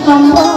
সম্ভব।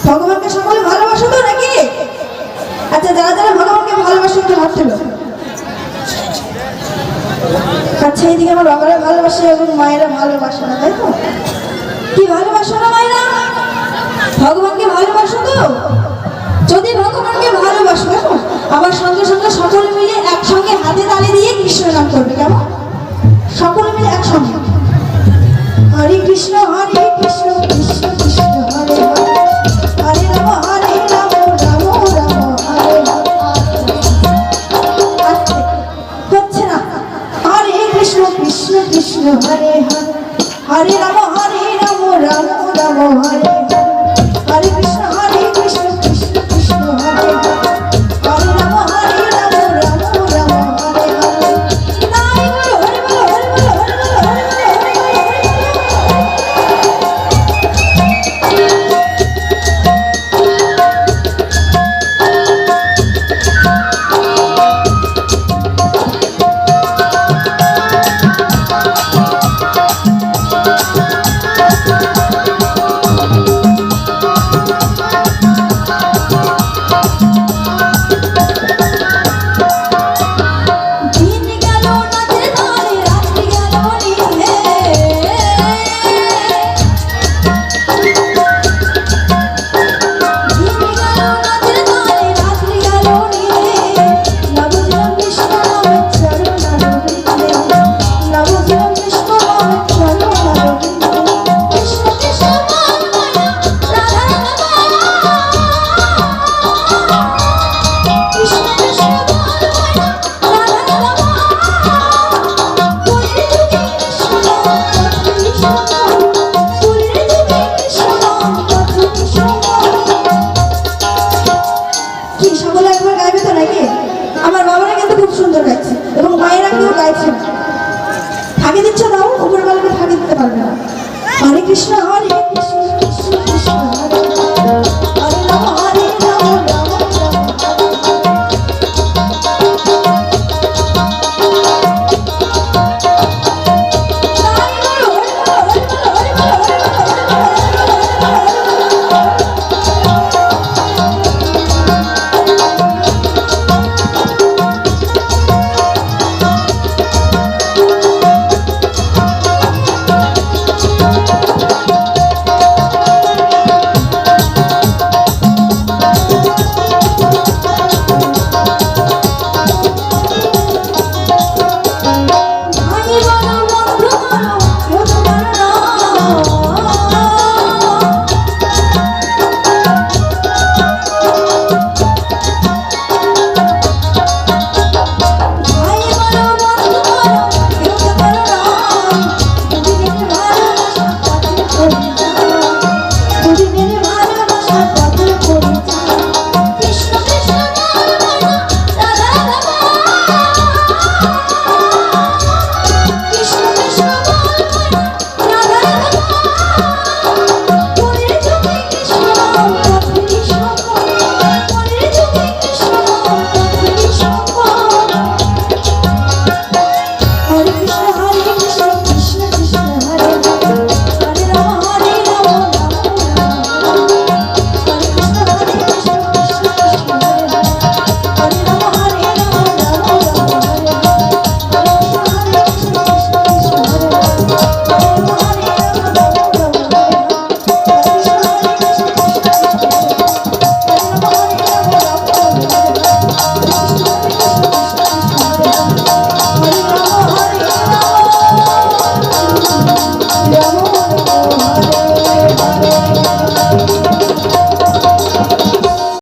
ভগবানকে সকলে ভালোবাসো তো নাকি? আচ্ছা, যারা যারা ভগবানকে ভালোবাসো একটু হাত তোলো। আচ্ছা, এইদিকে আমার বাবারা ভালোবাসে এবং মায়েরা ভালোবাসে না, তাই তো? কি ভালোবাসো না মায়েরা? ভগবানকে ভালোবাসো তো? যদি ভগবানকে ভালোবাসো আবার সঙ্গে সঙ্গে সকলে মিলে একসঙ্গে হাতে তালি দিয়ে কৃষ্ণ নাম করবে, কেমন? সকলে মিলে একসঙ্গে হরে কৃষ্ণ কৃষ্ণ কৃষ্ণ হরে হরে, হরে রাম রাম রাম হরে হরে। হচ্ছে না? হরে কৃষ্ণ কৃষ্ণ কৃষ্ণ হরে হরে, হরে রাম রাম রাম হরে হরে, হরে কৃষ্ণ কৃষ্ণ কৃষ্ণ হরে হরে, হরে রাম রাম রাম হরে হরে। তাই বলো হরে বলো হরে বলো হরে বলো হরে বলো ফাঁকি দিচ্ছ, দাও উপরওয়ালাকে ফাঁকি দিতে পারবে না। হরে কৃষ্ণ